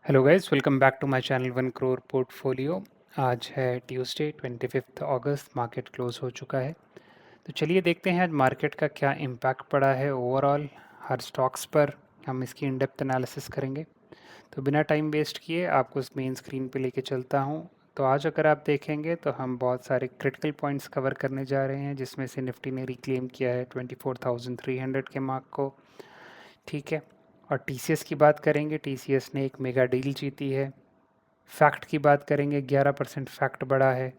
Hello guys, welcome back to my channel 1 crore portfolio. आज है Tuesday 25 अगस्त। Market close हो चुका है। तो चलिए देखते हैं आज मार्केट का क्या इम्पैक्ट पड़ा है ओवरऑल हर स्टॉक्स पर। हम इसकी इन डेप्थ एनालिसिस करेंगे। तो बिना टाइम वेस्ट किए आपको इस मेन स्क्रीन पे लेके चलता हूँ। तो आज अगर आप देखेंगे तो हम बहुत सारे क्रिटिकल पॉइंट्स कवर करने जा रहे हैं, जिसमें से निफ्टी ने रिक्लेम किया है 24,300 के मार्क को। ठीक है। और टीसीएस की बात करेंगे, टीसीएस ने एक मेगा डील जीती है। फैक्ट की बात करेंगे, 11% फैक्ट बढ़ा है।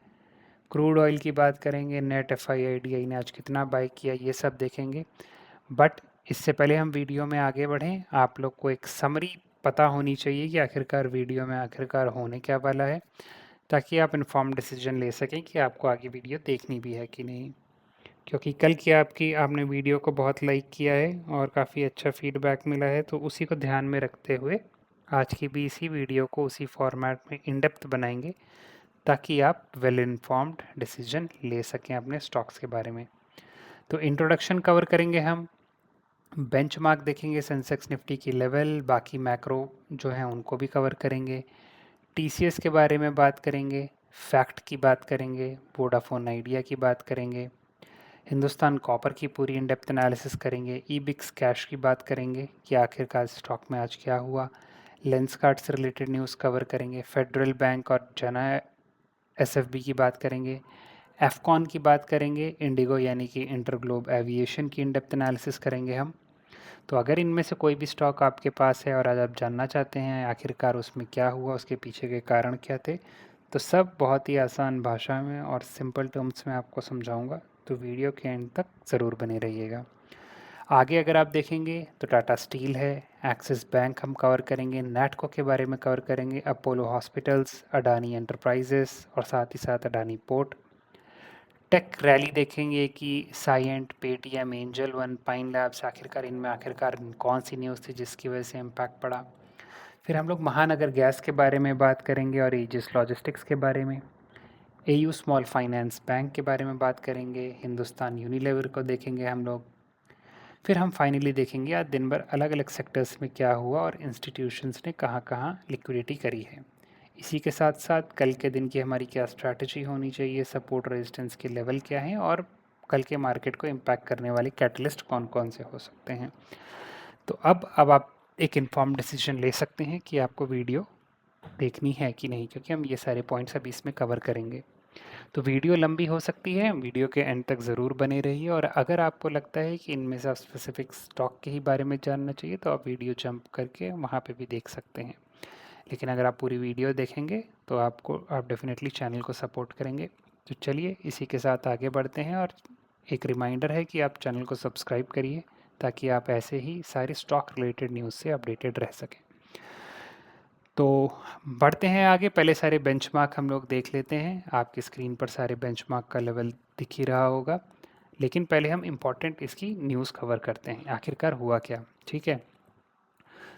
क्रूड ऑयल की बात करेंगे, नेट एफआईआईडीआई ने आज कितना बाई किया, ये सब देखेंगे। बट इससे पहले हम वीडियो में आगे बढ़ें, आप लोग को एक समरी पता होनी चाहिए कि आखिरकार वीडियो में आखिरकार होने क्या वाला है, ताकि आप इन्फॉर्म डिसीजन ले सकें कि आपको आगे वीडियो देखनी भी है कि नहीं। क्योंकि कल की आपने वीडियो को बहुत लाइक किया है और काफ़ी अच्छा फीडबैक मिला है, तो उसी को ध्यान में रखते हुए आज की भी इसी वीडियो को उसी फॉर्मेट में इन डेप्थ बनाएंगे, ताकि आप वेल इन्फॉर्म्ड डिसीजन ले सकें अपने स्टॉक्स के बारे में। तो इंट्रोडक्शन कवर करेंगे हम, बेंचमार्क देखेंगे, सेंसेक्स निफ्टी की लेवल, बाकी मैक्रो जो हैं उनको भी कवर करेंगे। टीसीएस के बारे में बात करेंगे, फैक्ट की बात करेंगे, वोडाफोन आइडिया की बात करेंगे, हिंदुस्तान कॉपर की पूरी इन डेप्थ एनालिसिस करेंगे, ईबिक्स कैश की बात करेंगे कि आखिरकार स्टॉक में आज क्या हुआ, लेंस कार्ड से रिलेटेड न्यूज़ कवर करेंगे, फेडरल बैंक और जना एसएफबी की बात करेंगे, एफकॉन की बात करेंगे, इंडिगो यानी कि इंटरग्लोब एविएशन की इन डेप्थ एनालिसिस करेंगे हम। तो अगर इनमें से कोई भी स्टॉक आपके पास है और आज आप जानना चाहते हैं आखिरकार उसमें क्या हुआ, उसके पीछे के कारण क्या थे, तो सब बहुत ही आसान भाषा में और सिंपल टर्म्स में आपको समझाऊंगा। तो वीडियो के एंड तक ज़रूर बने रहिएगा। आगे अगर आप देखेंगे तो टाटा स्टील है, एक्सिस बैंक हम कवर करेंगे, नेटको के बारे में कवर करेंगे, अपोलो हॉस्पिटल्स, अडानी एंटरप्राइजेस और साथ ही साथ अडानी पोर्ट। टेक रैली देखेंगे कि Cyient, Paytm, Angel One, Pine Labs, आखिरकार कौन सी न्यूज़ थी जिसकी वजह से इम्पैक्ट पड़ा। फिर हम लोग महानगर गैस के बारे में बात करेंगे और एजिस लॉजिस्टिक्स के बारे में। एयू स्मॉल फाइनेंस बैंक के बारे में बात करेंगे, हिंदुस्तान यूनिलीवर को देखेंगे हम लोग। फिर हम फाइनली देखेंगे आज दिन भर अलग अलग सेक्टर्स में क्या हुआ और इंस्टीट्यूशंस ने कहाँ कहाँ लिक्विडिटी करी है। इसी के साथ साथ कल के दिन की हमारी क्या स्ट्रैटेजी होनी चाहिए, सपोर्ट रेजिस्टेंस के लेवल क्या हैं और कल के मार्केट को इम्पैक्ट करने वाले कैटलिस्ट कौन कौन से हो सकते हैं। तो अब आप एक इन्फॉर्म डिसीजन ले सकते हैं कि आपको वीडियो देखनी है कि नहीं, क्योंकि हम ये सारे पॉइंट्स अभी इसमें कवर करेंगे। तो वीडियो लंबी हो सकती है, वीडियो के एंड तक ज़रूर बने रहिए। और अगर आपको लगता है कि इनमें से आप स्पेसिफिक स्टॉक के ही बारे में जानना चाहिए, तो आप वीडियो जंप करके वहाँ पे भी देख सकते हैं। लेकिन अगर आप पूरी वीडियो देखेंगे तो आप डेफिनेटली चैनल को सपोर्ट करेंगे। तो चलिए इसी के साथ आगे बढ़ते हैं, और एक रिमाइंडर है कि आप चैनल को सब्सक्राइब करिए, ताकि आप ऐसे ही सारे स्टॉक रिलेटेड न्यूज़ से अपडेटेड रह सकें। तो बढ़ते हैं आगे, पहले सारे बेंचमार्क हम लोग देख लेते हैं। आपकी स्क्रीन पर सारे बेंचमार्क का लेवल दिख ही रहा होगा, लेकिन पहले हम इम्पॉर्टेंट इसकी न्यूज़ कवर करते हैं, आखिरकार हुआ क्या। ठीक है।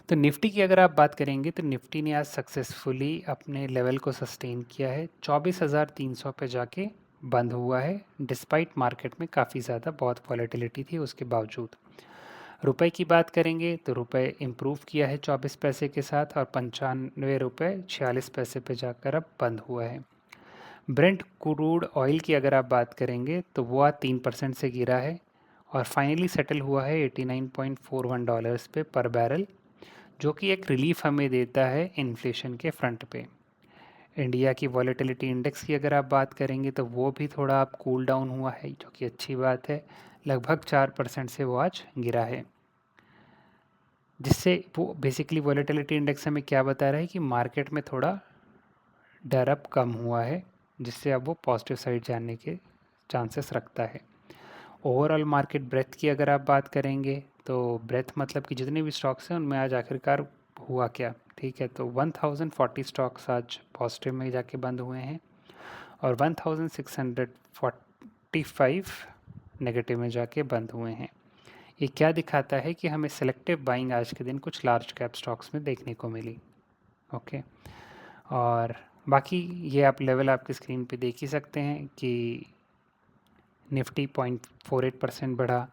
तो निफ्टी की अगर आप बात करेंगे तो निफ्टी ने आज सक्सेसफुली अपने लेवल को सस्टेन किया है, 24,300 पे जाके बंद हुआ है, डिस्पाइट मार्केट में काफ़ी ज़्यादा बहुत वॉलेटिलिटी थी उसके बावजूद। रुपए की बात करेंगे तो रुपए इम्प्रूव किया है 24 पैसे के साथ, और 95 रुपये 46 पैसे पे जाकर अब बंद हुआ है। ब्रेंट क्रूड ऑयल की अगर आप बात करेंगे तो वो आज 3% से गिरा है और फाइनली सेटल हुआ है $89.41 पे पर बैरल, जो कि एक रिलीफ हमें देता है इन्फ्लेशन के फ्रंट पे। इंडिया की वॉलेटिलिटी इंडेक्स की अगर आप बात करेंगे तो वो भी थोड़ा अब कूल डाउन हुआ है, जो कि अच्छी बात है। लगभग 4% से वो आज गिरा है, जिससे वो बेसिकली वॉलेटिलिटी इंडेक्स हमें क्या बता रहा है कि मार्केट में थोड़ा डर अब कम हुआ है, जिससे अब वो पॉजिटिव साइड जाने के चांसेस रखता है। ओवरऑल मार्केट ब्रेथ की अगर आप बात करेंगे तो ब्रेथ मतलब कि जितने भी स्टॉक्स हैं उनमें आज आखिरकार हुआ क्या। ठीक है, तो 1040 स्टॉक्स आज पॉजिटिव में जाके बंद हुए हैं और 1645 नेगेटिव में जाके बंद हुए हैं। ये क्या दिखाता है कि हमें सेलेक्टिव बाइंग आज के दिन कुछ लार्ज कैप स्टॉक्स में देखने को मिली। ओके। और बाकी ये आप लेवल आपकी स्क्रीन पे देख ही सकते हैं कि निफ्टी 0.48% बढ़ा,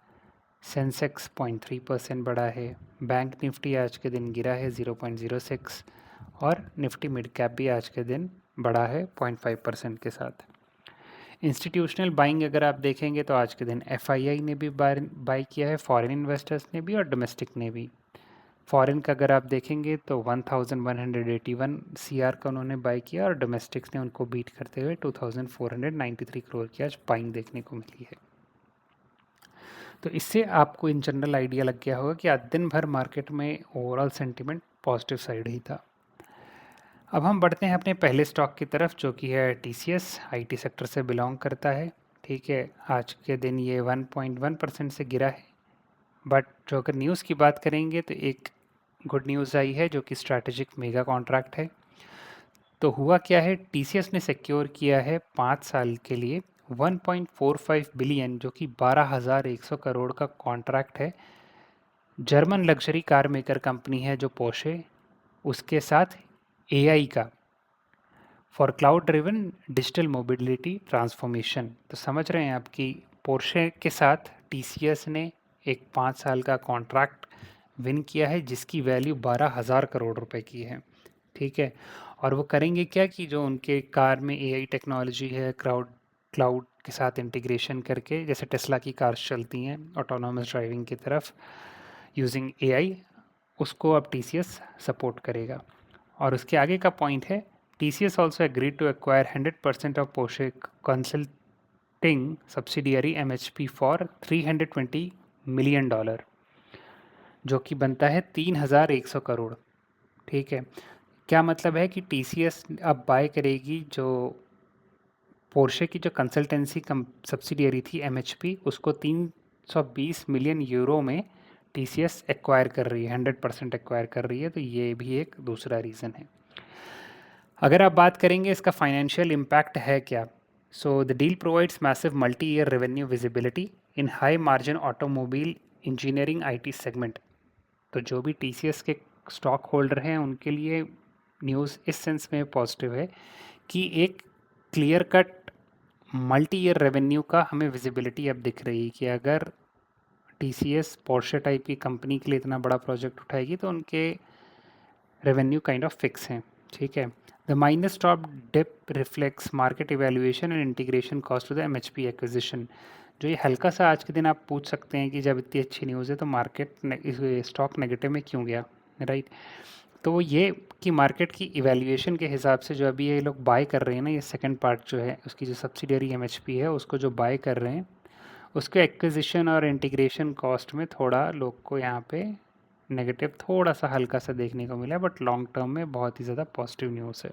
सेंसेक्स 0.3% बढ़ा है, बैंक निफ्टी आज के दिन गिरा है 0.06, और निफ्टी मिड कैप भी आज के दिन बढ़ा है 0.5% के साथ। इंस्टीट्यूशनल बाइंग अगर आप देखेंगे तो आज के दिन एफआईआई ने भी बाई किया है, फॉरेन इन्वेस्टर्स ने भी और डोमेस्टिक ने भी। फॉरेन का अगर आप देखेंगे तो 1181 सीआर का उन्होंने बाई किया और डोमेस्टिक्स ने उनको बीट करते हुए 2493 करोड़ की आज बाइंग देखने को मिली है। तो इससे आपको इन जनरल आइडिया लग गया होगा कि आज दिन भर मार्केट में ओवरऑल सेंटिमेंट पॉजिटिव साइड ही था। अब हम बढ़ते हैं अपने पहले स्टॉक की तरफ जो कि है टीसीएस, आईटी सेक्टर से बिलोंग करता है। ठीक है, आज के दिन ये 1.1% से गिरा है, बट जो अगर न्यूज़ की बात करेंगे तो एक गुड न्यूज़ आई है जो कि स्ट्रैटेजिक मेगा कॉन्ट्रैक्ट है। तो हुआ क्या है, टीसीएस ने सिक्योर किया है 5 साल के लिए 1.45 बिलियन जो कि 12,100 करोड़ का कॉन्ट्रैक्ट है। German luxury car maker company है जो पोर्शे, उसके साथ एआई का for cloud driven digital mobility transformation. तो समझ रहे हैं आप कि पोर्शे के साथ टीसीएस ने एक 5 साल का कॉन्ट्रैक्ट विन किया है जिसकी वैल्यू 12,000 करोड़ रुपए की है। ठीक है, और वो करेंगे क्या कि जो उनके कार में एआई टेक्नोलॉजी है, क्लाउड के साथ इंटीग्रेशन करके, जैसे टेस्ला की कार्स चलती हैं ऑटोनॉमस ड्राइविंग की तरफ यूजिंग एआई, उसको अब टीसीएस सपोर्ट करेगा। और उसके आगे का पॉइंट है, TCS also agreed to acquire 100% of Porsche Consulting subsidiary MHP for $320 million, जो कि बनता है 3,100 करोड़। ठीक है, क्या मतलब है कि TCS अब बाय करेगी जो पोर्शे की जो कंसल्टेंसी सब्सिडियरी थी MHP, उसको 320 मिलियन यूरो में TCS एक्वायर कर रही है, 100% एक्वायर कर रही है। तो ये भी एक दूसरा रीज़न है। अगर आप बात करेंगे इसका फाइनेंशियल इम्पैक्ट है क्या, so the deal provides massive multi year revenue visibility in high margin automobile engineering IT segment. तो जो भी टीसीएस के स्टॉक होल्डर हैं उनके लिए न्यूज़ इस सेंस में पॉजिटिव है कि एक clear cut multi year revenue का हमें विजिबिलिटी अब दिख रही है कि अगर टीसीएस पोर्शे टाइप की कंपनी के लिए इतना बड़ा प्रोजेक्ट उठाएगी तो उनके रेवेन्यू काइंड ऑफ फिक्स हैं। ठीक है, the minus top dip reflects market evaluation and integration cost to the MHP acquisition. जो ये हल्का सा आज के दिन आप पूछ सकते हैं कि जब इतनी अच्छी न्यूज़ है तो मार्केट स्टॉक नेगेटिव में क्यों गया, राइट। तो ये कि मार्केट की इवैल्यूएशन के हिसाब से जो अभी ये लोग बाय कर रहे हैं ना, ये सेकंड पार्ट जो है उसकी जो सब्सिडियरी एमएचपी है उसको जो बाय कर रहे हैं, उसके एक्विजिशन और इंटीग्रेशन कॉस्ट में थोड़ा लोग को यहाँ पे नेगेटिव थोड़ा सा हल्का सा देखने को मिला, बट लॉन्ग टर्म में बहुत ही ज़्यादा पॉजिटिव न्यूज़ है।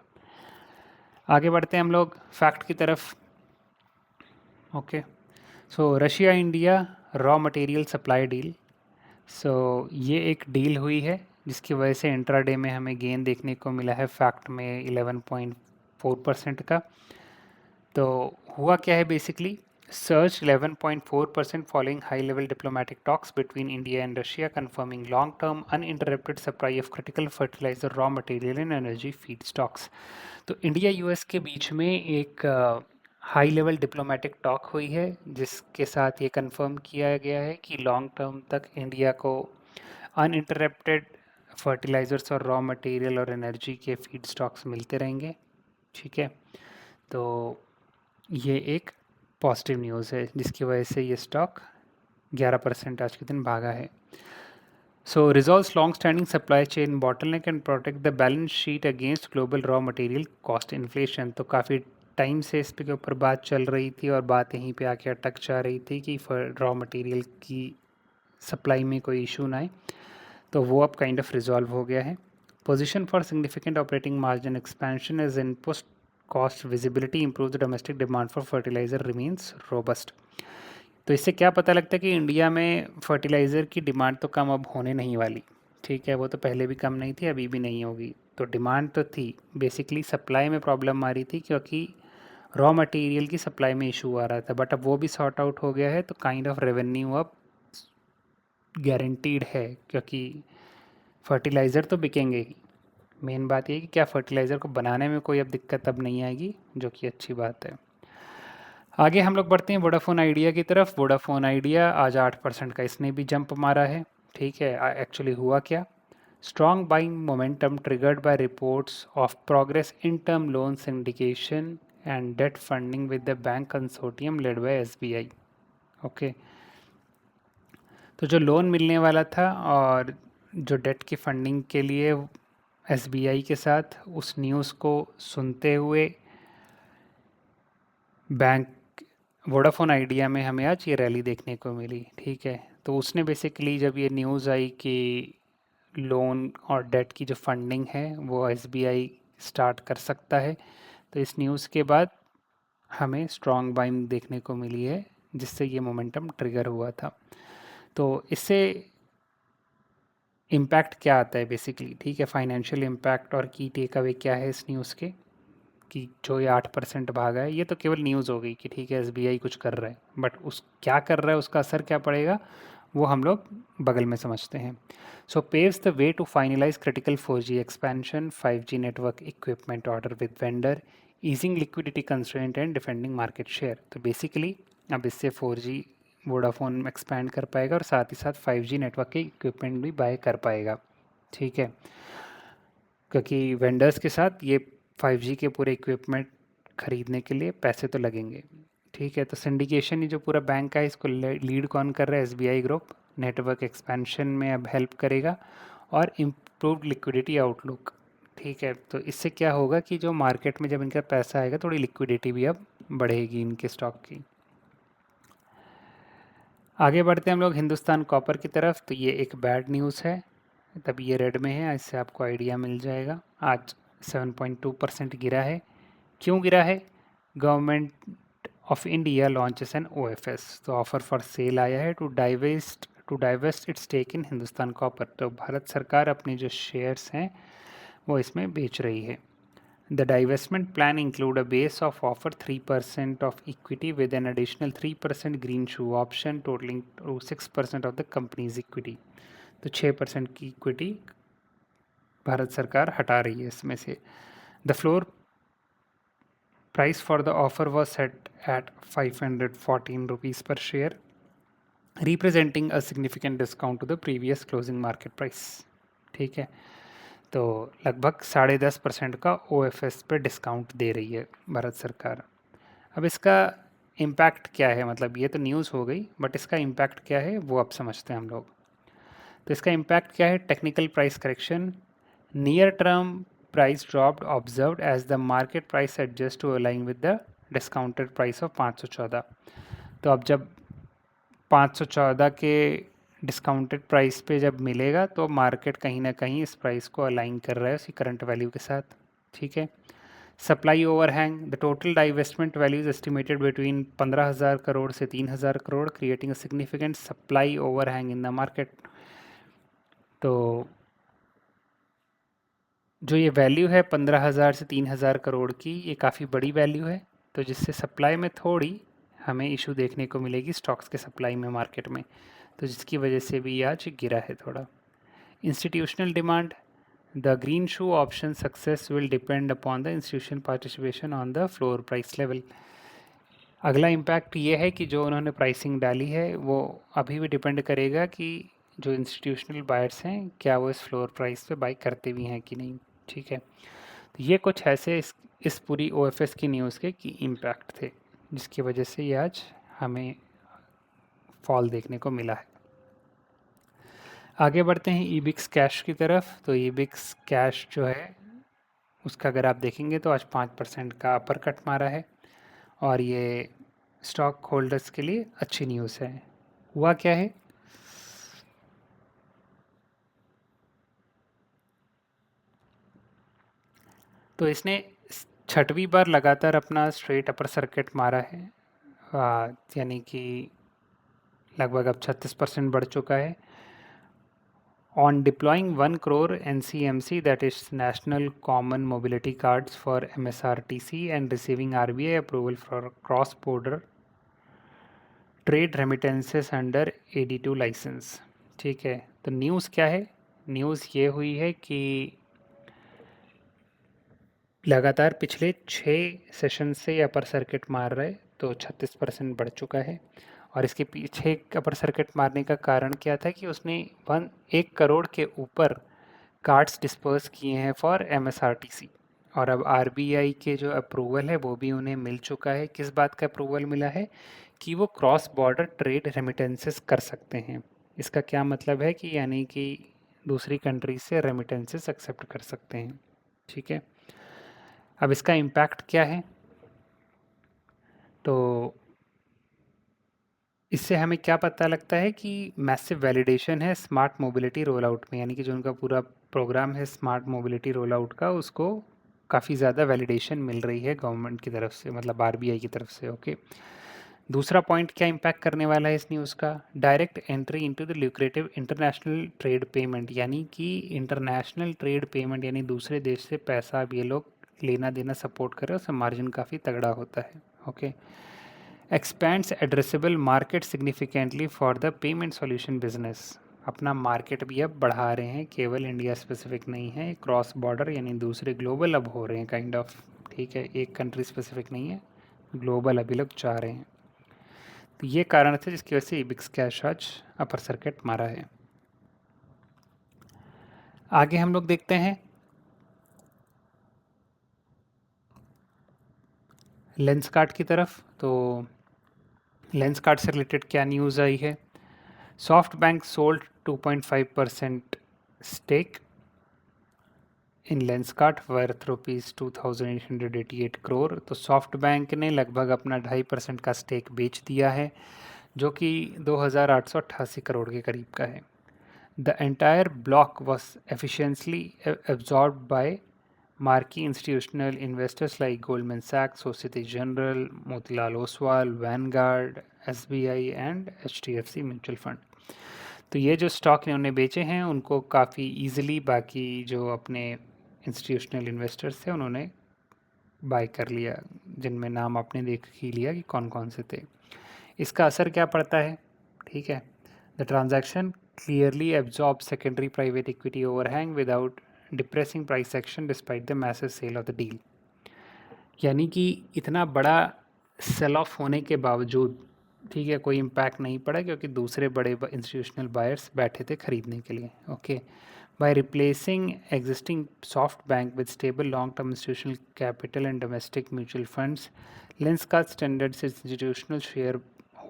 आगे बढ़ते हैं हम लोग फैक्ट की तरफ। Okay, so Russia India raw material supply deal. So ये एक डील हुई है जिसकी वजह से इंट्राडे में हमें गेन देखने को मिला है फैक्ट में 11.4% का। तो हुआ क्या है, basically surged 11.4% following high-level diplomatic talks between India and Russia confirming long-term uninterrupted supply of critical fertilizer, raw material and energy feedstocks। तो इंडिया यूएस के बीच में एक हाई लेवल डिप्लोमेटिक टॉक हुई है जिसके साथ ये कंफर्म किया गया है कि लॉन्ग टर्म तक इंडिया को अनइंटरप्टेड फर्टिलाइजर्स और रॉ मटेरियल और एनर्जी के फीड स्टॉक्स मिलते रहेंगे। ठीक है, तो ये एक पॉजिटिव न्यूज़ है जिसकी वजह से ये स्टॉक 11% आज के दिन भागा है। So resolves long standing supply chain bottleneck and protect the balance sheet against global raw material cost inflation. तो काफ़ी टाइम से इस पे के ऊपर बात चल रही थी और बात यहीं पे आके अटक जा रही थी कि रॉ मटेरियल की सप्लाई में कोई इशू ना आए, तो वो अब काइंड ऑफ रिजॉल्व हो गया है। Position for significant operating margin expansion as input cost visibility improve the domestic demand for fertiliser remains robust. तो इससे क्या पता लगता है कि इंडिया में फर्टिलाइज़र की डिमांड तो कम अब होने नहीं वाली। ठीक है, वो तो पहले भी कम नहीं थी, अभी भी नहीं होगी। तो डिमांड तो थी, बेसिकली सप्लाई में प्रॉब्लम आ रही थी क्योंकि रॉ मटेरियल की सप्लाई में इशू आ रहा था, बट अब वो भी सॉर्ट आउट हो गया है। तो काइंड ऑफ रेवेन्यू अब गारंटीड है क्योंकि फर्टिलाइज़र तो बिकेंगे ही। मेन बात ये है कि क्या फर्टिलाइज़र को बनाने में कोई अब दिक्कत अब नहीं आएगी, जो कि अच्छी बात है। आगे हम लोग बढ़ते हैं वोडाफोन आइडिया की तरफ। वोडाफोन आइडिया आज 8% का इसने भी जंप मारा है। ठीक है, एक्चुअली हुआ क्या, Strong buying momentum triggered by reports of progress in term loan syndication and debt funding with the bank consortium led by SBI. Okay, तो जो लोन मिलने वाला था और जो डेट की फंडिंग के लिए एसबीआई के साथ, उस न्यूज़ को सुनते हुए बैंक वोडाफोन आइडिया में हमें आज ये रैली देखने को मिली। ठीक है, तो उसने बेसिकली जब ये न्यूज़ आई कि लोन और डेट की जो फंडिंग है वो एसबीआई स्टार्ट कर सकता है, तो इस न्यूज़ के बाद हमें स्ट्रॉन्ग बाइंग देखने को मिली है, जिससे ये मोमेंटम ट्रिगर हुआ था। तो इससे इम्पैक्ट क्या आता है बेसिकली, ठीक है, फाइनेंशियल इम्पैक्ट और की टेक अवे क्या है इस न्यूज़ के, कि जो ये 8% भागा है, ये तो केवल न्यूज़ हो गई कि ठीक है एसबीआई कुछ कर रहा है, बट उस क्या कर रहा है, उसका असर क्या पड़ेगा, वो हम लोग बगल में समझते हैं। So paves the way to finalise critical 4G expansion, 5G network equipment order with vendor, easing liquidity constraint and defending market share. तो बेसिकली अब इससे 4G वोडाफोन एक्सपैंड कर पाएगा और साथ ही साथ 5G नेटवर्क के इक्विपमेंट भी बाय कर पाएगा। ठीक है, क्योंकि वेंडर्स के साथ ये 5G के पूरे इक्विपमेंट खरीदने के लिए पैसे तो लगेंगे। ठीक है, तो सिंडिकेशन, ये जो पूरा बैंक है, इसको लीड कौन कर रहा है, एसबीआई ग्रुप। नेटवर्क एक्सपेंशन में अब हेल्प करेगा और इम्प्रूव्ड लिक्विडिटी आउटलुक। ठीक है, तो इससे क्या होगा कि जो मार्केट में जब इनका पैसा आएगा, थोड़ी लिक्विडिटी भी अब बढ़ेगी इनके स्टॉक की। आगे बढ़ते हैं हम लोग हिंदुस्तान कॉपर की तरफ। तो ये एक बैड न्यूज़ है, तब ये रेड में है, इससे आपको आइडिया मिल जाएगा। आज 7.2% गिरा है। क्यों गिरा है? Government of India launches an OFS, तो ऑफर फॉर सेल आया है to divest its stake in Hindustan copper. तो भारत सरकार अपने जो शेयर्स हैं वो इसमें बेच रही है। The divestment plan include a base of offer 3% of equity with an additional 3% green shoe option totaling to 6% of the company's equity. तो 6% की इक्विटी भारत सरकार हटा रही है इसमें से। The floor price for the offer was set at 514 rupees per share, representing a significant discount to the previous closing market price. ठीक है, तो लगभग 10.5% का ओएफएस पे डिस्काउंट दे रही है भारत सरकार। अब इसका इम्पैक्ट क्या है, मतलब ये तो न्यूज़ हो गई, बट इसका इम्पैक्ट क्या है वो अब समझते हैं हम लोग। तो इसका इम्पैक्ट क्या है? Technical price correction, near term price dropped observed as the market price adjust to align with the discounted price of 514। तो अब जब 514 के डिस्काउंटेड प्राइस पे जब मिलेगा, तो मार्केट कहीं ना कहीं इस प्राइस को अलाइन कर रहा है उसकी करंट वैल्यू के साथ। ठीक है, supply overhang, the total divestment value is estimated between 15,000 crore से 3,000 crore, creating a significant supply overhang in the market. तो जो ये वैल्यू है 15,000 से 3,000 करोड़ की, ये काफ़ी बड़ी वैल्यू है, तो जिससे सप्लाई में थोड़ी हमें इशू देखने को मिलेगी स्टॉक्स के सप्लाई में मार्केट में, तो जिसकी वजह से भी आज गिरा है थोड़ा। Institutional demand, the green shoe option success will depend upon the institution participation on the floor price level. अगला इम्पैक्ट ये है कि जो उन्होंने प्राइसिंग डाली है वो अभी भी डिपेंड करेगा कि जो इंस्टीट्यूशनल बायर्स हैं क्या वो इस फ्लोर प्राइस पे बाई करते भी हैं कि नहीं। ठीक है, तो ये कुछ ऐसे इस पूरी ओएफएस की न्यूज़ के की इम्पैक्ट थे, जिसकी वजह से ये आज हमें फॉल देखने को मिला है। आगे बढ़ते हैं ईबिक्स कैश की तरफ। तो ईबिक्स कैश जो है उसका अगर आप देखेंगे तो आज 5% का अपर कट मारा है, और ये स्टॉक होल्डर्स के लिए अच्छी न्यूज़ है। हुआ क्या है? तो इसने छठवीं बार लगातार अपना स्ट्रेट अपर सर्किट मारा है, यानी कि लगभग अब 36% बढ़ चुका है। On deploying 1 crore NCMC, that is National Common Mobility Cards for MSRTC, and receiving RBI approval for cross-border trade remittances under AD2 licence. ठीक है, तो न्यूज़ क्या है? न्यूज़ ये हुई है कि लगातार पिछले 6 सेशन से अपर सर्किट मार रहे, तो 36% बढ़ चुका है। और इसके पीछे अपर सर्किट मारने का कारण क्या था कि उसने 1 करोड़ के ऊपर कार्ड्स डिस्पर्स किए हैं फॉर एमएसआरटीसी। और अब आरबीआई के जो अप्रूवल है वो भी उन्हें मिल चुका है। किस बात का अप्रूवल मिला है? कि वो क्रॉस बॉर्डर ट्रेड रेमिटेंसेस कर सकते हैं। इसका क्या मतलब है? कि यानी कि दूसरी कंट्री से रेमिटेंसेस एक्सेप्ट कर सकते हैं। ठीक है। अब इसका इम्पैक्ट क्या है? तो इससे हमें क्या पता लगता है कि मैसिव वैलिडेशन है स्मार्ट मोबिलिटी रोल आउट में, यानी कि जो उनका पूरा प्रोग्राम है स्मार्ट मोबिलिटी रोल आउट का, उसको काफ़ी ज़्यादा वैलिडेशन मिल रही है गवर्नमेंट की तरफ से, मतलब आरबीआई की तरफ से। ओके। दूसरा पॉइंट क्या इम्पैक्ट करने वाला है इस न्यूज़ का? Direct entry into the lucrative international trade payment, यानी कि इंटरनेशनल ट्रेड पेमेंट, यानी दूसरे देश से पैसा अब ये लोग लेना देना सपोर्ट कर रहे हैं, उससे मार्जिन काफ़ी तगड़ा होता है। Okay. Expends addressable market significantly for the payment solution business. अपना मार्केट भी अब बढ़ा रहे हैं, केवल इंडिया स्पेसिफिक नहीं है, क्रॉस बॉर्डर यानी दूसरे ग्लोबल अब हो रहे हैं काइंड ऑफ। ठीक है, एक कंट्री स्पेसिफिक नहीं है, ग्लोबल अभी लोग चाह रहे हैं। तो ये कारण थे जिसकी वजह से इबिक्स कैश आज अपर सर्किट मारा है। आगे हम लोग देखते हैं लेंसकार्ट की तरफ। तो लेंसकार्ट से रिलेटेड क्या न्यूज़ आई है? SoftBank sold 2.5% stake in Lenskart worth rupees 2888 crore. तो सॉफ्ट बैंक ने लगभग अपना 2.5% का स्टेक बेच दिया है, जो कि 2888 करोड़ के करीब का है। The entire block was efficiently absorbed bye marquee institutional investors like Goldman Sachs, Societe Generale, Motilal Oswal, Vanguard, SBI and HDFC mutual fund. तो ये जो स्टॉक इन्होंने बेचे हैं उनको काफ़ी इजीली बाकी जो अपने इंस्टीट्यूशनल इन्वेस्टर्स थे उन्होंने बाय कर लिया, जिनमें नाम आपने देख ही लिया कि कौन कौन से थे। इसका असर क्या पड़ता है? ठीक है। The transaction clearly absorb secondary private equity overhang without depressing price action despite the massive cell of the deal. यानी कि इतना बड़ा सेल ऑफ होने के बावजूद, ठीक है, कोई इम्पैक्ट नहीं पड़ा क्योंकि दूसरे बड़े इंस्टीट्यूशनल बायर्स बैठे थे खरीदने के लिए। Okay. By replacing existing soft bank with stable long term institutional capital and domestic mutual funds, Lenskart standards institutional share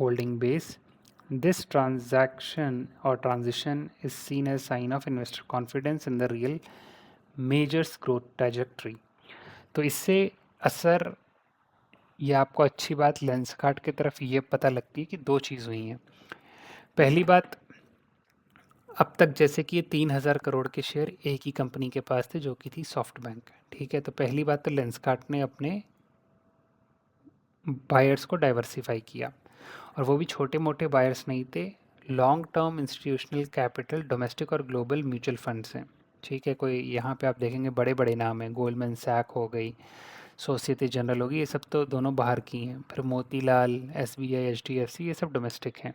holding base. This transaction or transition is seen as sign of investor confidence in the real Majors growth trajectory। तो इससे असर या आपको अच्छी बात Lenskart की तरफ ये पता लगती है कि दो चीज़ हुई हैं। पहली बात, अब तक जैसे कि ये 3000 करोड़ के शेयर एक ही कंपनी के पास थे जो कि थी सॉफ्ट बैंक। ठीक है, तो पहली बात तो लेंसकार्ट ने अपने बायर्स को डाइवर्सिफाई किया, और वो भी छोटे मोटे बायर्स नहीं थे, long term institutional capital domestic और ग्लोबल म्यूचुअल फंड्स हैं। ठीक है, कोई यहाँ पे आप देखेंगे बड़े बड़े नाम हैं, गोल्डमैन सैक हो गई, सोसाइटी जनरल होगी, ये सब तो दोनों बाहर की हैं। फिर मोतीलाल, एसबीआई, एचडीएफसी, ये सब डोमेस्टिक हैं।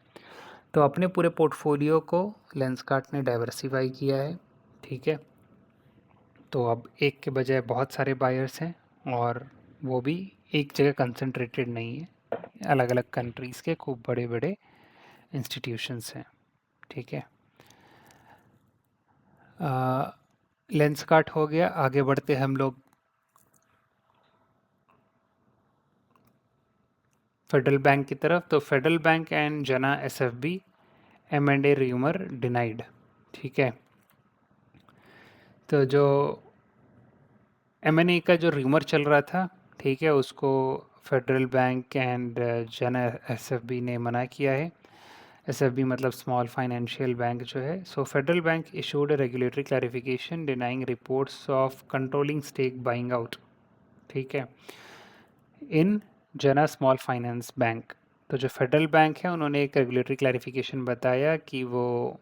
तो अपने पूरे पोर्टफोलियो को लेंसकार्ट ने डाइवर्सिफाई किया है। ठीक है, तो अब एक के बजाय बहुत सारे बायर्स हैं, और वो भी एक जगह कंसंट्रेटेड नहीं है, अलग अलग कंट्रीज़ के खूब बड़े बड़े इंस्टीट्यूशंस हैं। ठीक है, लेंसकार्ट हो गया। आगे बढ़ते हम लोग फेडरल बैंक की तरफ। तो फेडरल बैंक एंड जना एसएफबी M&A र्यूमर डिनाइड। ठीक है, तो जो M&A का जो र्यूमर चल रहा था, ठीक है, उसको फेडरल बैंक एंड जना एसएफबी ने मना किया है। एसएफबी मतलब स्मॉल फाइनेंशियल बैंक जो है। So Federal Bank issued a regulatory clarification denying reports of controlling stake buying out. ठीक है, इन जना स्मॉल फाइनेंस बैंक। तो जो फेडरल बैंक है उन्होंने एक रेगुलेटरी क्लैरिफिकेशन बताया कि वो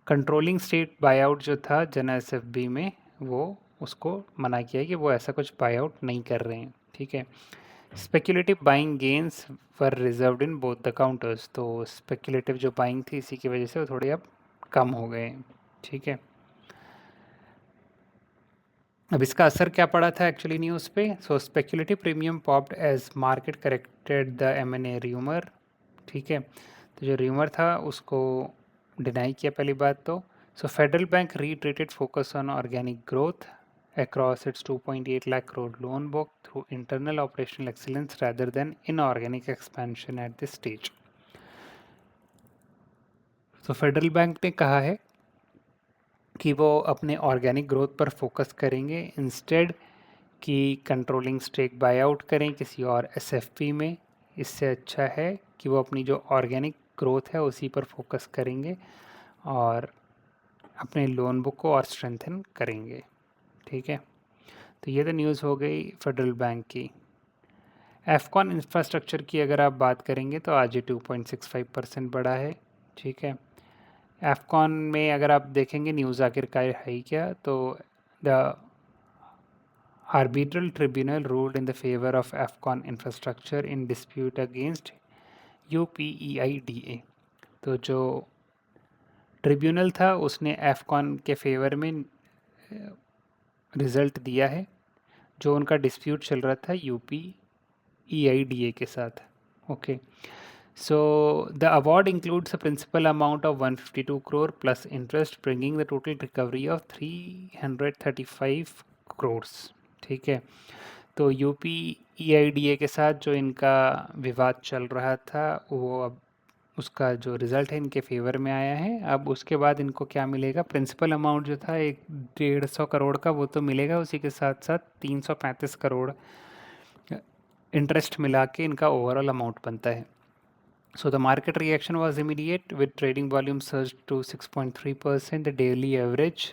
कंट्रोलिंग स्टेट बायआउट जो था जना एसएफबी में, वो उसको मना किया है कि वो ऐसा कुछ बायआउट नहीं कर रहे हैं। ठीक है, speculative buying gains were reserved in both the counters. तो स्पेक्यूलेटिव जो बाइंग थी इसी की वजह से वो थोड़े अब कम हो गए हैं। ठीक है, अब इसका असर क्या पड़ा था एक्चुअली न्यूज़ पे? So speculative premium popped as market corrected the M&A rumour. ठीक है, तो जो र्यूमर था उसको डिनाई किया पहली बात तो। So Federal Bank reiterated focus on organic growth across its 2.8 lakh crore loan book through internal operational excellence rather than inorganic expansion at this stage. तो फेडरल बैंक ने कहा है कि वो अपने ऑर्गेनिक ग्रोथ पर फोकस करेंगे इंस्टेड कि कंट्रोलिंग स्टेक बाय आउट करें किसी और एसएफपी में। इससे अच्छा है कि वो अपनी जो ऑर्गेनिक ग्रोथ है उसी पर फोकस करेंगे और अपने लोन बुक को और स्ट्रेंथन करेंगे। ठीक है, तो ये तो न्यूज़ हो गई फेडरल बैंक की। एफकॉन इंफ्रास्ट्रक्चर की अगर आप बात करेंगे तो आज ये 2.65% बढ़ा है। ठीक है, एफकॉन में अगर आप देखेंगे न्यूज़ आखिरकार है क्या, तो the arbitral tribunal ruled in the favour of Afcons infrastructure in dispute against UPEIDA। तो जो ट्रिब्यूनल था उसने एफकॉन के फेवर में रिज़ल्ट दिया है जो उनका डिस्प्यूट चल रहा था UPEIDA के साथ। Okay, so the award includes a principal amount of 152 crore plus interest, bringing the total recovery of 335 crores। ठीक है, तो UPEIDA के साथ जो इनका विवाद चल रहा था वो अब उसका जो रिज़ल्ट है इनके फेवर में आया है। अब उसके बाद इनको क्या मिलेगा, प्रिंसिपल अमाउंट जो था एक 150 करोड़ का वो तो मिलेगा, उसी के साथ साथ 335 करोड़ इंटरेस्ट मिला के इनका ओवरऑल अमाउंट बनता है। So the market reaction was immediate with trading volume surged to 6.3% the daily average।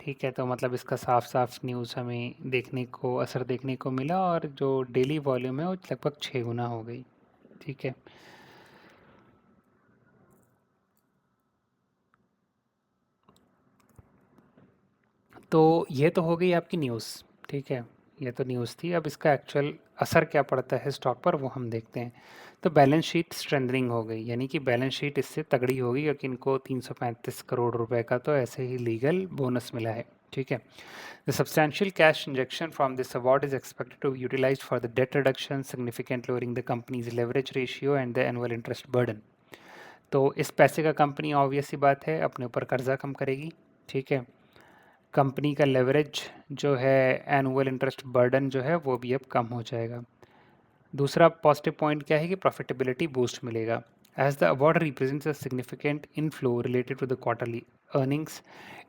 ठीक है, तो मतलब इसका साफ साफ न्यूज़ हमें देखने को असर देखने को मिला और जो डेली वॉल्यूम है वो लगभग 6 गुना हो गई। ठीक है, तो ये तो हो गई आपकी न्यूज़। ठीक है, ये तो न्यूज़ थी। अब इसका एक्चुअल असर क्या पड़ता है स्टॉक पर वो हम देखते हैं। तो बैलेंस शीट स्ट्रेंथनिंग हो गई, यानी कि बैलेंस शीट इससे तगड़ी हो गई क्योंकि इनको 335 करोड़ रुपए का तो ऐसे ही लीगल बोनस मिला है। ठीक है, the substantial cash injection from this award is expected to be utilised for the debt reduction significant lowering the company's leverage ratio and the annual interest burden. तो इस पैसे का कंपनी ऑब्वियस सी बात है अपने ऊपर कर्जा कम करेगी। ठीक है, कंपनी का लेवरेज जो है एनुअल इंटरेस्ट बर्डन जो है वो भी अब कम हो जाएगा। दूसरा पॉजिटिव पॉइंट क्या है कि प्रॉफिटेबिलिटी बूस्ट मिलेगा। As the award represents a significant inflow related to the quarterly earnings,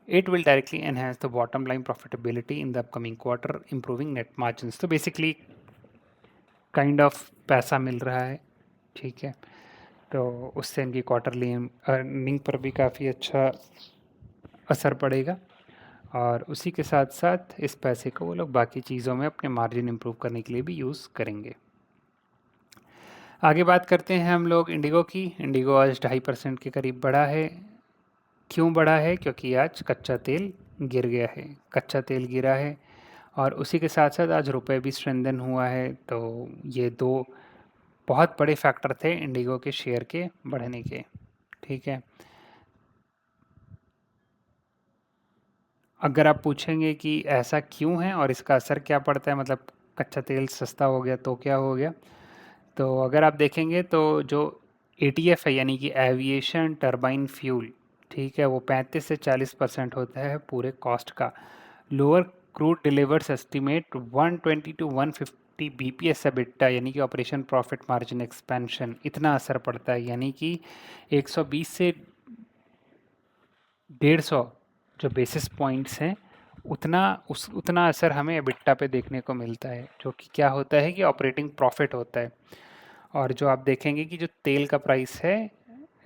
it will directly enhance the bottom line profitability in the upcoming quarter, improving net margins. तो basically kind of पैसा मिल रहा है। ठीक है, तो उससे इनकी क्वार्टरली अर्निंग पर भी काफ़ी अच्छा असर पड़ेगा और उसी के साथ साथ इस पैसे को वो लोग बाकी चीज़ों में अपने मार्जिन इम्प्रूव करने के लिए भी यूज़ करेंगे। आगे बात करते हैं हम लोग इंडिगो की। इंडिगो आज 2.5% के करीब बढ़ा है। क्यों बढ़ा है, क्योंकि आज कच्चा तेल गिर गया है, कच्चा तेल गिरा है और उसी के साथ साथ आज रुपए भी स्ट्रेंथन हुआ है। तो ये दो बहुत बड़े फैक्टर थे इंडिगो के शेयर के बढ़ने के। ठीक है, अगर आप पूछेंगे कि ऐसा क्यों है और इसका असर क्या पड़ता है, मतलब कच्चा तेल सस्ता हो गया तो क्या हो गया, तो अगर आप देखेंगे तो जो एटीएफ है यानी कि एविएशन टरबाइन फ्यूल, ठीक है, वो 35 से 40% होता है पूरे कॉस्ट का। Lower crude delivers estimate 120 to 150 bps EBITDA यानी कि ऑपरेशन प्रॉफिट मार्जिन एक्सपेंशन, इतना असर पड़ता है। यानी कि 120 से 150 जो बेसिस पॉइंट्स हैं उतना असर हमें एबिटा पे देखने को मिलता है, जो कि क्या होता है कि ऑपरेटिंग प्रॉफिट होता है। और जो आप देखेंगे कि जो तेल का प्राइस है,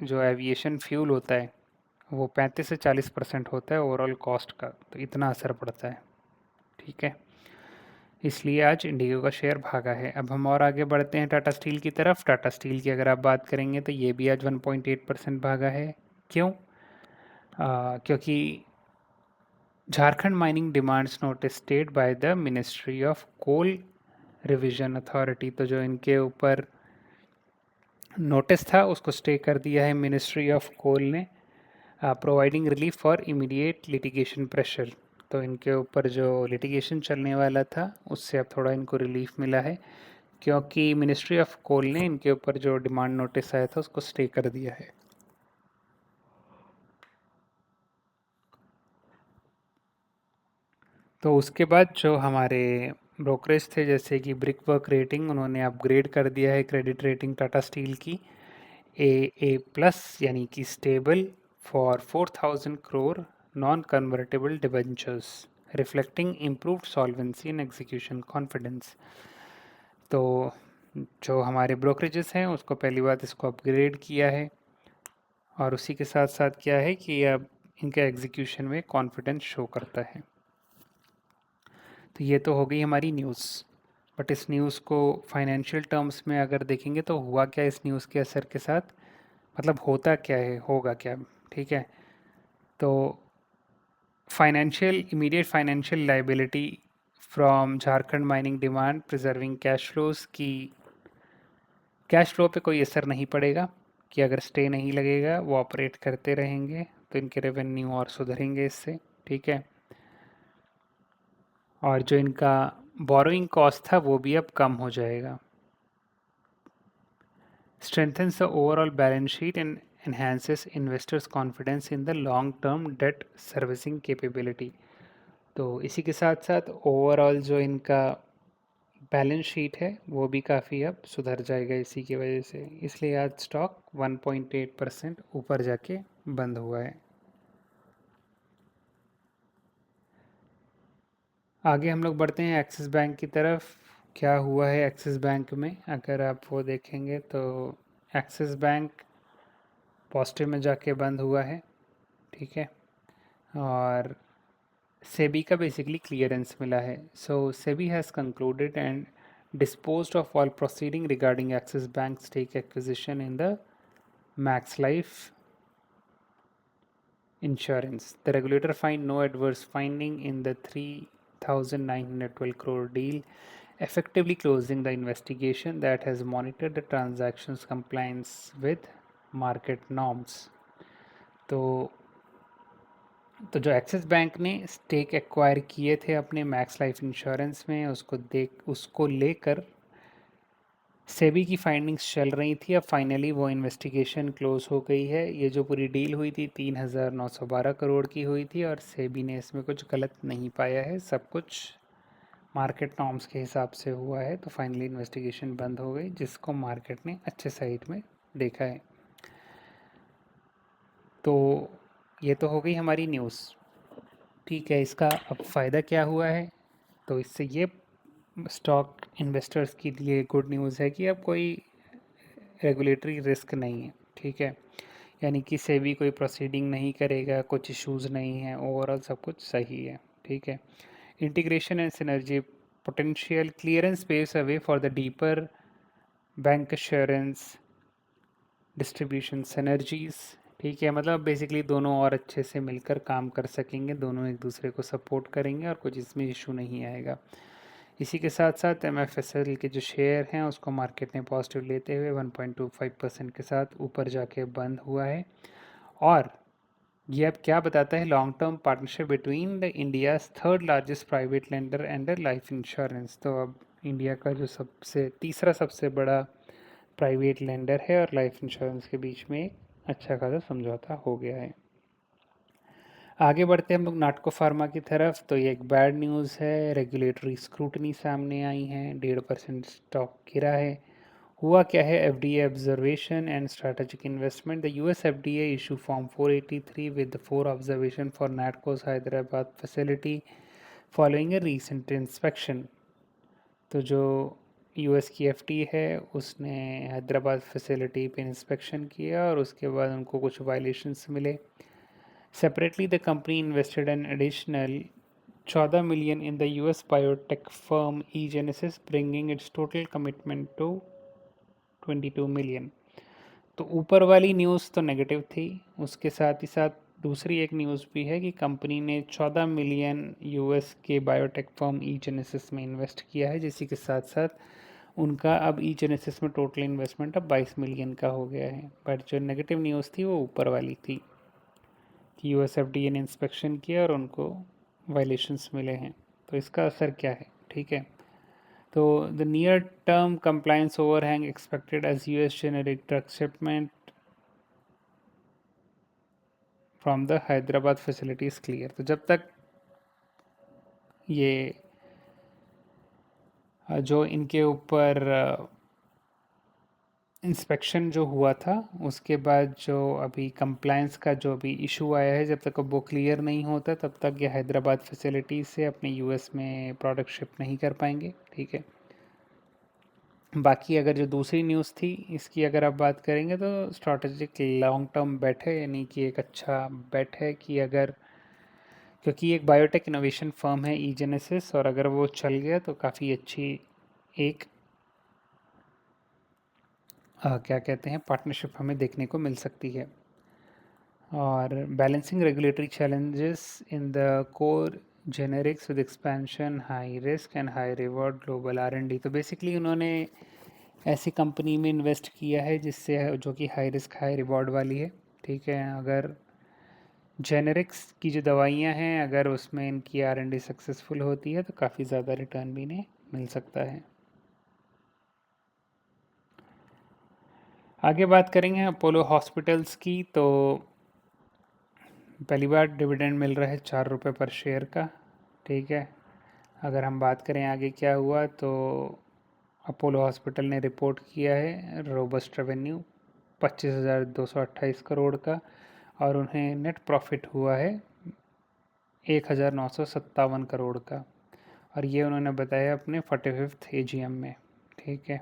जो एविएशन फ्यूल होता है, वो 35 से 40% होता है ओवरऑल कॉस्ट का, तो इतना असर पड़ता है। ठीक है, इसलिए आज इंडिगो का शेयर भागा है। अब हम और आगे बढ़ते हैं टाटा स्टील की तरफ। टाटा स्टील की अगर आप बात करेंगे तो ये भी आज 1.8% भागा है। क्यों? क्योंकि Jharkhand mining demands notice state by the ministry of coal revision authority, तो जो इनके ऊपर नोटिस था उसको स्टे कर दिया है मिनिस्ट्री ऑफ कोल ने, providing relief for immediate litigation pressure. तो इनके ऊपर जो लिटिगेशन चलने वाला था उससे अब थोड़ा इनको रिलीफ मिला है, क्योंकि मिनिस्ट्री ऑफ कोल ने इनके ऊपर जो डिमांड नोटिस आया था उसको स्टे कर दिया है। तो उसके बाद जो हमारे ब्रोकरेज थे जैसे कि ब्रिकवर्क रेटिंग, उन्होंने अपग्रेड कर दिया है क्रेडिट रेटिंग टाटा स्टील की ए प्लस यानी कि stable for 4,000 crore non convertible debentures reflecting improved solvency and execution confidence. तो जो हमारे ब्रोकरेजेस हैं उसको पहली बात इसको अपग्रेड किया है, और उसी के साथ साथ क्या है कि अब इनका एग्जीक्यूशन में कॉन्फिडेंस शो करता है। तो ये तो हो गई हमारी न्यूज़। बट इस न्यूज़ को फाइनेंशियल टर्म्स में अगर देखेंगे तो हुआ क्या इस न्यूज़ के असर के साथ, मतलब होता क्या है, होगा क्या। ठीक है, तो financial immediate financial liability from Jharkhand mining demand preserving cash flows की, कैश फ्लो पे कोई असर नहीं पड़ेगा कि अगर स्टे नहीं लगेगा वो ऑपरेट करते रहेंगे तो इनके रेवेन्यू और सुधरेंगे इससे। ठीक है, और जो इनका बोरोइंग कॉस्ट था वो भी अब कम हो जाएगा। Strengthens the overall balance sheet and enhances investors' confidence in the long-term debt servicing capability। तो इसी के साथ साथ ओवरऑल जो इनका बैलेंस शीट है वो भी काफ़ी अब सुधर जाएगा इसी की वजह से, इसलिए आज स्टॉक 1.8% ऊपर जाके बंद हुआ है। आगे हम लोग बढ़ते हैं एक्सिस बैंक की तरफ। क्या हुआ है एक्सिस बैंक में, अगर आप वो देखेंगे तो एक्सिस बैंक पॉजिटिव में जाके बंद हुआ है। ठीक है, और सेबी का बेसिकली क्लियरेंस मिला है। So SEBI has concluded and disposed of all proceeding regarding Axis Bank stake acquisition in the Max Life Insurance. The regulator find no adverse finding in the 3,912 crore deal, effectively closing the investigation that has monitored the transaction's compliance with market norms. तो जो axis bank ने stake acquire किए थे अपने max life insurance में, उसको लेकर सेबी की फाइंडिंग्स चल रही थी। अब फाइनली वो इन्वेस्टिगेशन क्लोज हो गई है। ये जो पूरी डील हुई थी 3,912 करोड़ की हुई थी, और सेबी ने इसमें कुछ गलत नहीं पाया है, सब कुछ मार्केट नॉर्म्स के हिसाब से हुआ है। तो फाइनली इन्वेस्टिगेशन बंद हो गई, जिसको मार्केट ने अच्छे साइड में देखा है। तो ये तो हो गई हमारी न्यूज़। ठीक है, इसका अब फ़ायदा क्या हुआ है, तो इससे ये स्टॉक इन्वेस्टर्स के लिए गुड न्यूज़ है कि अब कोई रेगुलेटरी रिस्क नहीं है। ठीक है, यानी कि सेबी कोई प्रोसीडिंग नहीं करेगा, कुछ इश्यूज़ नहीं हैं, ओवरऑल सब कुछ सही है। ठीक है, integration and synergy potential clearance paves away for the deeper bank assurance distribution synergies. ठीक है, मतलब बेसिकली दोनों और अच्छे से मिलकर काम कर सकेंगे, दोनों एक दूसरे को सपोर्ट करेंगे और कुछ इसमें इशू नहीं आएगा। इसी के साथ साथ MFSL के जो शेयर हैं उसको मार्केट ने पॉजिटिव लेते हुए 1.25% के साथ ऊपर जाके बंद हुआ है। और ये अब क्या बताता है, long term partnership between the India's third largest private lender and life insurance. तो अब इंडिया का जो तीसरा सबसे बड़ा प्राइवेट लेंडर है और लाइफ इंश्योरेंस के बीच में एक अच्छा खासा समझौता हो गया है। आगे बढ़ते हैं हम लोग नाटको फार्मा की तरफ। तो ये एक बैड न्यूज़ है, रेगुलेटरी स्क्रूटनी सामने आई है, 1.5% स्टॉक गिरा है। हुआ क्या है, FDA observation and strategic investment, the US FDA issue form 483 with 4 observation for Natco's Hyderabad facility following a recent inspection. तो जो US की FD है उसने हैदराबाद फैसिलिटी पे इंस्पेक्शन किया और उसके बाद उनको कुछ वायलेशंस मिले। Separately the company invested an additional 14 million in the US biotech firm eGenesis, bringing its total commitment to 22 million. तो ऊपर वाली न्यूज़ तो नेगेटिव थी, उसके साथ ही साथ दूसरी एक न्यूज़ भी है कि कंपनी ने 14 मिलियन US के बायोटेक फर्म eGenesis में इन्वेस्ट किया है, जिसी के साथ साथ उनका अब eGenesis में टोटल इन्वेस्टमेंट अब 22 मिलियन का हो गया है। बट जो नेगेटिव न्यूज़ थी वो ऊपर वाली थी कि US FDA ने इंस्पेक्शन किया और उनको वायलेशंस मिले हैं। तो इसका असर क्या है, ठीक है। तो the near term compliance overhang expected as US generic drug shipment from the Hyderabad facility is clear. तो जब तक ये जो इनके ऊपर इंस्पेक्शन जो हुआ था उसके बाद जो अभी कंप्लायंस का जो अभी इशू आया है, जब तक वो क्लियर नहीं होता तब तक ये हैदराबाद फैसिलिटी से अपने यूएस में प्रोडक्ट शिप नहीं कर पाएंगे। ठीक है। बाकी अगर जो दूसरी न्यूज़ थी इसकी अगर आप बात करेंगे तो स्ट्रैटेजिक लॉन्ग टर्म बेट है, यानी कि एक अच्छा बेट है कि अगर, क्योंकि ये एक बायोटेक इनोवेशन फर्म है ईजेनेसिस, और अगर वो चल गया तो काफ़ी अच्छी एक क्या कहते हैं पार्टनरशिप हमें देखने को मिल सकती है। और balancing regulatory challenges in the core generics with expansion, high risk and high reward global R&D। तो बेसिकली उन्होंने ऐसी कंपनी में इन्वेस्ट किया है जिससे जो कि हाई रिस्क हाई रिवॉर्ड वाली है। ठीक है। अगर जेनेरिक्स की जो दवाइयाँ हैं अगर उसमें इनकी R&D सक्सेसफुल होती है तो काफ़ी ज़्यादा रिटर्न भी इन्हें मिल सकता है। आगे बात करेंगे अपोलो हॉस्पिटल्स की, तो पहली बार डिविडेंड मिल रहा है 4 रुपये पर शेयर का। ठीक है। अगर हम बात करें आगे क्या हुआ, तो अपोलो हॉस्पिटल ने रिपोर्ट किया है रोबस्ट रेवेन्यू 25,228 करोड़ का, और उन्हें नेट प्रॉफिट हुआ है 1,957 करोड़ का, और ये उन्होंने बताया अपने 45th AGM में। ठीक है।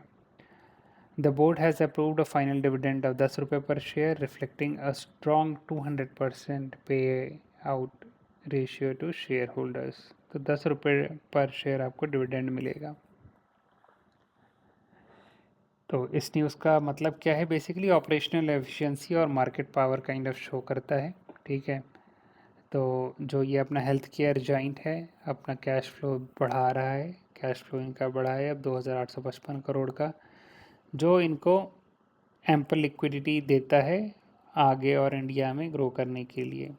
The board has approved a final dividend of 10 रुपये पर शेयर, रिफ्लेक्टिंग अ स्ट्रॉन्ग 200% पे out ratio two share holders. तो 10 रुपये पर शेयर आपको डिविडेंड मिलेगा। तो इस न्यूज़ का मतलब क्या है, बेसिकली ऑपरेशनल एफिशिएंसी और market power kind of show करता है। ठीक है। तो जो ये अपना हेल्थ केयर जॉइंट है अपना कैश फ्लो बढ़ा रहा है, कैश फ्लो इनका बढ़ा है अब 2,855 करोड़ का, जो इनको एम्पल लिक्विडिटी देता है आगे और इंडिया में ग्रो करने के लिए।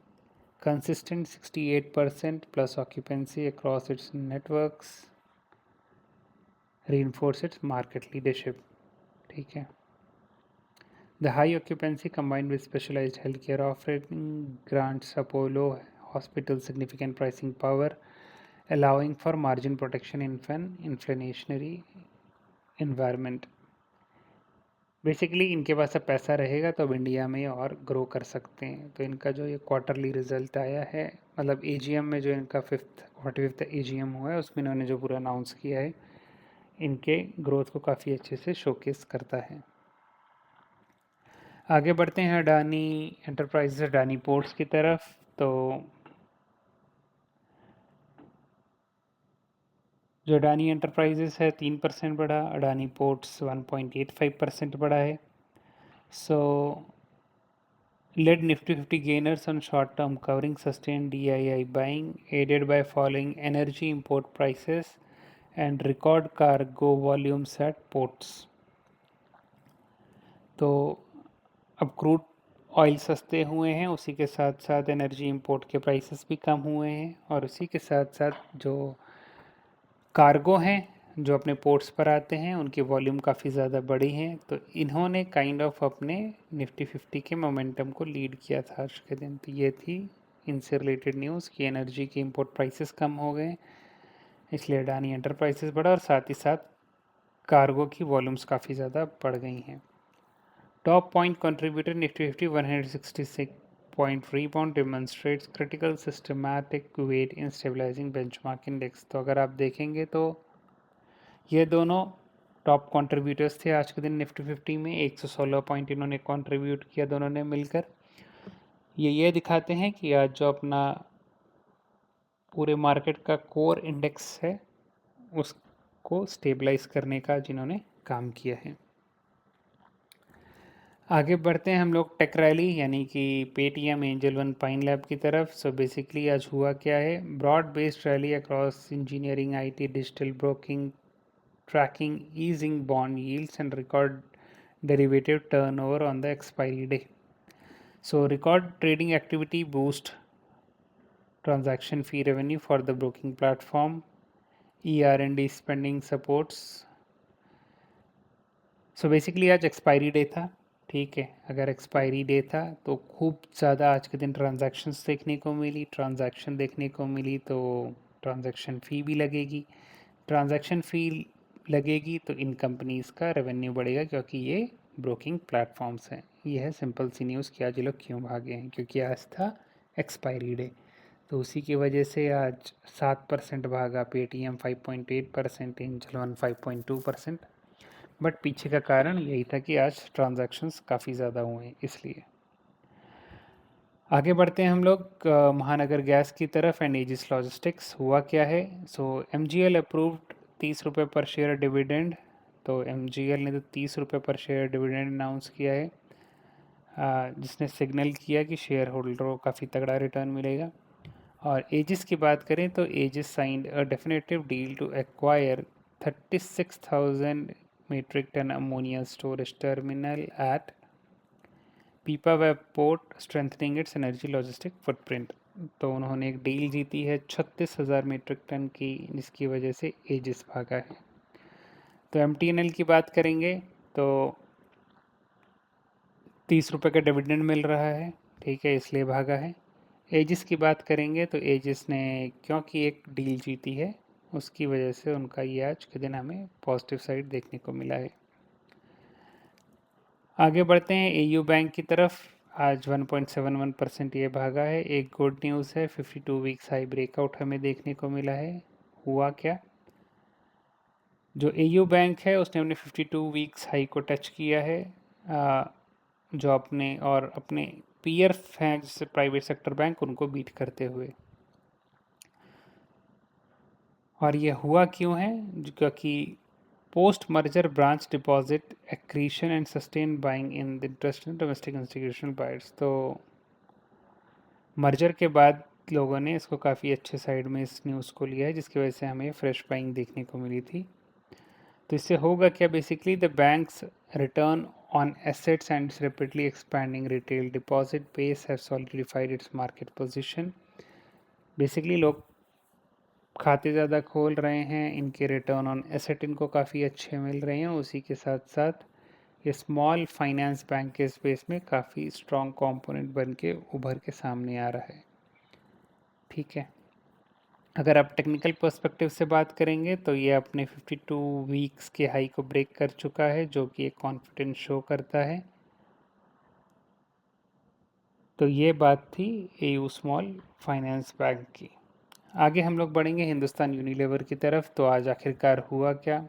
Consistent 68% plus occupancy across its networks reinforce its market leadership। ठीक है। The high occupancy combined with specialized healthcare offering grants Apollo hospitals significant pricing power, allowing for margin protection in an inflationary environment। Basically इनके पास अब पैसा रहेगा तो अब India में और ग्रो कर सकते हैं। तो इनका जो ये क्वार्टरली रिजल्ट आया है, मतलब एजीएम में जो इनका 45th एजीएम हुआ है उसमें इन्होंने जो पूरा अनाउंस किया है, इनके ग्रोथ को काफ़ी अच्छे से शोकेस करता है। आगे बढ़ते हैं अडानी एंटरप्राइजेस अडानी पोर्ट्स की तरफ। तो जो अडानी एंटरप्राइजेस है 3% बढ़ा, अडानी पोर्ट्स 1.85% बढ़ा है। सो lead Nifty 50 gainers on short term covering sustained DII buying aided by falling energy import prices and record cargo volumes at ports। तो अब क्रूड ऑयल सस्ते हुए हैं, उसी के साथ साथ एनर्जी इंपोर्ट के प्राइसेस भी कम हुए हैं, और उसी के साथ साथ जो कार्गो हैं जो अपने पोर्ट्स पर आते हैं उनकी वॉल्यूम काफ़ी ज़्यादा बढ़ी है। तो इन्होंने काइंड ऑफ अपने निफ्टी 50 के मोमेंटम को लीड किया था आज के दिन। तो ये थी इनसे रिलेटेड न्यूज़ कि एनर्जी के इंपोर्ट प्राइसेस कम हो गए, इसलिए अडानी एंटरप्राइजेस बढ़ा, और साथ ही साथ कार्गो की वॉल्यूम्स काफ़ी ज़्यादा बढ़ गई हैं। Top point contributor Nifty 50 166 point rebound demonstrates critical systematic weight in stabilizing benchmark index। तो अगर आप देखेंगे तो ये दोनों टॉप कंट्रीब्यूटर्स थे आज के दिन निफ्टी 50 में, 116 पॉइंट इन्होंने कंट्रीब्यूट किया दोनों ने मिलकर। ये दिखाते हैं कि आज जो अपना पूरे मार्केट का कोर इंडेक्स है उसको स्टेबलाइज करने का जिन्होंने काम किया है। आगे बढ़ते हैं हम लोग टेक रैली यानी कि Paytm Angel One Pine Lab की तरफ। सो बेसिकली आज हुआ क्या है, broad based rally across engineering, IT, digital broking, tracking easing bond yields and record derivative turnover on the expiry day। So record trading activity boost transaction fee revenue for the broking platform, ER&D spending supports। So basically आज expiry day था। ठीक है। अगर expiry day था तो खूब ज़्यादा आज के दिन ट्रांजैक्शन देखने को मिली, तो ट्रांजैक्शन फ़ी भी लगेगी। ट्रांजैक्शन फ़ी लगेगी तो इन कंपनीज़ का रेवेन्यू बढ़ेगा क्योंकि ये ब्रोकिंग प्लेटफॉर्म्स हैं। ये है सिंपल सी न्यूज़ कि आज ये लोग क्यों भागे हैं, क्योंकि आज था एक्सपायरी डे। तो उसी की वजह से आज 7% भागा, पेटीएम 5.8%, एंजल वन 5.2%। बट पीछे का कारण यही था कि आज ट्रांजैक्शंस काफ़ी ज़्यादा हुए हैं इसलिए। आगे बढ़ते हैं हम लोग महानगर गैस की तरफ एंड एजिस लॉजिस्टिक्स। हुआ क्या है? सो एमजीएल अप्रूव्ड 30 रुपये पर शेयर डिविडेंड। तो एमजीएल ने तो 30 रुपये पर शेयर डिविडेंड अनाउंस किया है, जिसने सिग्नल किया कि शेयर होल्डरों को काफ़ी तगड़ा रिटर्न मिलेगा। और एजिस की बात करें तो Aegis signed a definitive deal to acquire 36,000 metric tonne ammonia storage terminal at Pipavav port, strengthening its energy logistic footprint. तो उन्होंने एक डील जीती है 36,000 मीट्रिक टन की, जिसकी वजह से एजिस भागा है। तो एमटीएनएल की बात करेंगे तो 30 रुपये का डिविडेंड मिल रहा है, ठीक है, इसलिए भागा है। एजिस की बात करेंगे तो एजिस ने क्योंकि एक डील जीती है उसकी वजह से उनका ये आज के दिन हमें पॉजिटिव साइड देखने को मिला है। आगे बढ़ते हैं एयू बैंक की तरफ। आज 1.71% ये भागा है। एक गुड न्यूज़ है, 52 वीक्स हाई ब्रेकआउट हमें देखने को मिला है। हुआ क्या? जो एयू बैंक है उसने अपने 52 वीक्स हाई को टच किया है, जो अपने पीयर्स हैं जैसे प्राइवेट सेक्टर बैंक, उनको बीट करते हुए। और ये हुआ क्यों है? क्योंकि post merger branch deposit accretion and sustain buying in the interest in domestic institutional buyers. तो मर्जर के बाद लोगों ने इसको काफ़ी अच्छे साइड में इस न्यूज़ को लिया है, जिसकी वजह से हमें फ्रेश बाइंग देखने को मिली थी। तो इससे होगा क्या? Basically the banks return on assets and its rapidly expanding retail deposit base have solidified its market position। Basically लोग खाते ज़्यादा खोल रहे हैं, इनके रिटर्न ऑन एसेट इनको काफ़ी अच्छे मिल रहे हैं। उसी के साथ साथ ये स्मॉल फाइनेंस बैंक के स्पेस में काफ़ी स्ट्रॉन्ग कंपोनेंट बन के उभर के सामने आ रहा है, ठीक है। अगर आप टेक्निकल पर्सपेक्टिव से बात करेंगे तो ये अपने 52 वीक्स के हाई को ब्रेक कर चुका है, जो कि एक कॉन्फिडेंस शो करता है। तो ये बात थी एयू स्मॉल फाइनेंस बैंक की। आगे हम लोग बढ़ेंगे हिंदुस्तान यूनिलीवर की तरफ। तो आज आखिरकार हुआ क्या?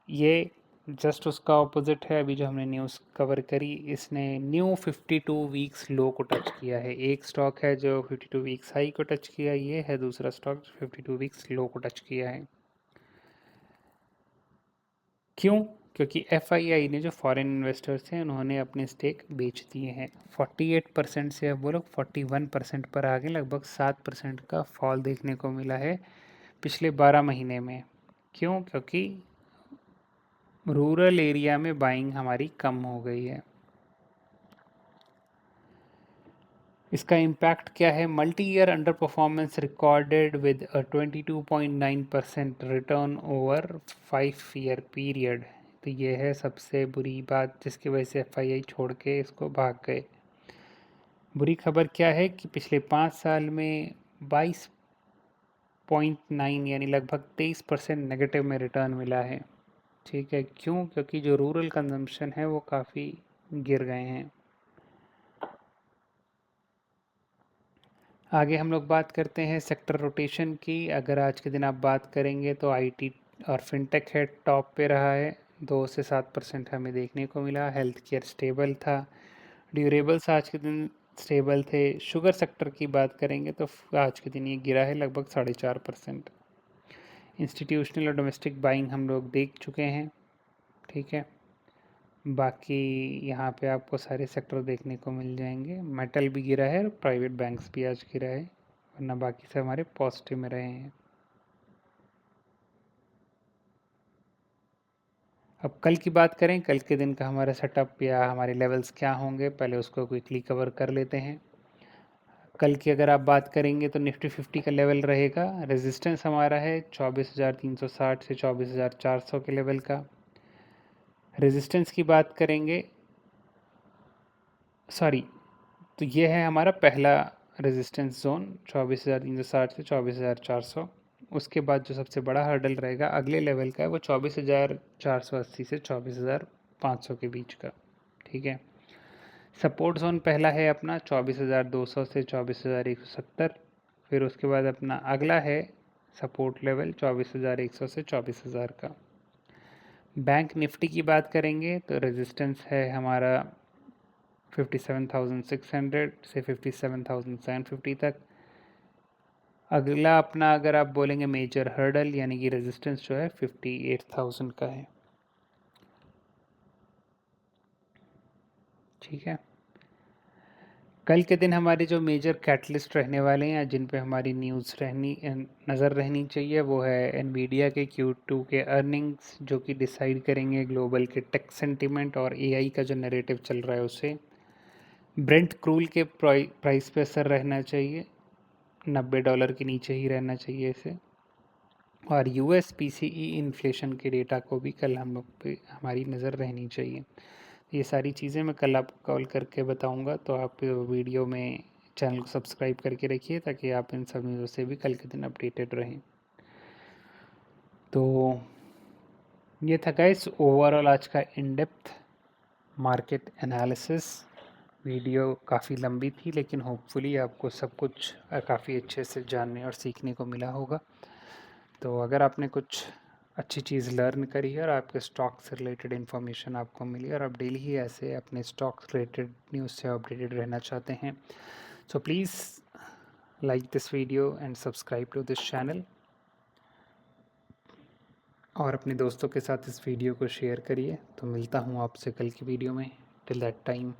ये जस्ट उसका ऑपोजिट है। अभी जो हमने न्यूज़ कवर करी, इसने न्यू 52 वीक्स लो को टच किया है। एक स्टॉक है जो 52 वीक्स हाई को टच किया, ये है दूसरा स्टॉक जो 52 वीक्स लो को टच किया है। क्यों? क्योंकि एफआईआई ने, जो फॉरेन इन्वेस्टर्स हैं, उन्होंने अपने स्टेक बेच दिए हैं। 48% से अब वो लोग 41% पर आ गए। लगभग 7% का फॉल देखने को मिला है पिछले 12 महीने में। क्यों? क्योंकि रूरल एरिया में बाइंग हमारी कम हो गई है। इसका इम्पैक्ट क्या है? Multi year under performance recorded with a 22.9% return over 5 year period. तो ये है सबसे बुरी बात, जिसकी वजह से एफआईआई छोड़ के इसको भाग गए। बुरी खबर क्या है कि पिछले 5 साल में 22.9 यानी लगभग 23% नेगेटिव में रिटर्न मिला है, ठीक है। क्यों? क्योंकि जो रूरल कंजम्पशन है वो काफ़ी गिर गए हैं। आगे हम लोग बात करते हैं सेक्टर रोटेशन की। अगर आज के दिन आप बात करेंगे तो आईटी और फिनटेक है टॉप पे रहा है, 2 से 7% हमें देखने को मिला। हेल्थ केयर स्टेबल था। ड्यूरेबल्स आज के दिन स्टेबल थे। शुगर सेक्टर की बात करेंगे तो आज के दिन ये गिरा है लगभग 4.5%। इंस्टीट्यूशनल और डोमेस्टिक बाइंग हम लोग देख चुके हैं, ठीक है। बाकी यहाँ पे आपको सारे सेक्टर देखने को मिल जाएंगे। मेटल भी गिरा है और प्राइवेट बैंक्स भी आज गिरा है, वरना बाकी से हमारे पॉजिटिव में रहे हैं। अब कल की बात करें, कल के दिन का हमारा सेटअप या हमारे लेवल्स क्या होंगे, पहले उसको क्विकली कवर कर लेते हैं। कल की अगर आप बात करेंगे तो निफ्टी 50 का लेवल रहेगा, रेजिस्टेंस हमारा है 24,360 से 24,400 के लेवल का। रेजिस्टेंस की बात करेंगे, सॉरी, तो ये है हमारा पहला रेजिस्टेंस जोन 24,360 से 24,400। उसके बाद जो सबसे बड़ा हर्डल रहेगा अगले लेवल का है वो 24,480 से 24,500 के बीच का। ठीक है। सपोर्ट जोन पहला है अपना 24,200 से 24,170। फिर उसके बाद अपना अगला है सपोर्ट लेवल 24,100 से 24,000 का। बैंक निफ्टी की बात करेंगे तो रेजिस्टेंस है हमारा 57,600 से 57,750 तक। अगला अपना अगर आप बोलेंगे मेजर हर्डल यानी कि रेजिस्टेंस जो है 58,000 का है। ठीक है। कल के दिन हमारे जो मेजर कैटलिस्ट रहने वाले हैं जिन पे हमारी न्यूज़ नज़र रहनी चाहिए वो है एनवीडिया के Q2 के अर्निंग्स जो कि डिसाइड करेंगे ग्लोबल के टेक सेंटिमेंट और एआई का जो नैरेटिव चल रहा है उसे। ब्रेंट क्रूल के प्राइस पे असर रहना चाहिए, $90 के नीचे ही रहना चाहिए इसे। और यूएस पीसीई इन्फ्लेशन के डेटा को भी कल हम लोग पे हमारी नज़र रहनी चाहिए। ये सारी चीज़ें मैं कल आपको कॉल करके बताऊंगा, तो आप वीडियो में चैनल को सब्सक्राइब करके रखिए ताकि आप इन सब न्यूज़ से भी कल के दिन अपडेटेड रहें। तो ये था गाइस ओवरऑल आज का in depth market analysis. Video काफ़ी लंबी थी लेकिन होपफुली आपको सब कुछ काफ़ी अच्छे से जानने और सीखने को मिला होगा। तो अगर आपने कुछ अच्छी चीज़ लर्न करी है और आपके स्टॉक से रिलेटेड इन्फॉर्मेशन आपको मिली और आप डेली ही ऐसे अपने स्टॉक रिलेटेड न्यूज़ से अपडेटेड रहना चाहते हैं, so please like this video and subscribe to this channel और अपने दोस्तों के साथ इस वीडियो को शेयर करिए। तो मिलता हूँ आपसे कल की वीडियो में। Till that time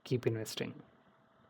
keep investing.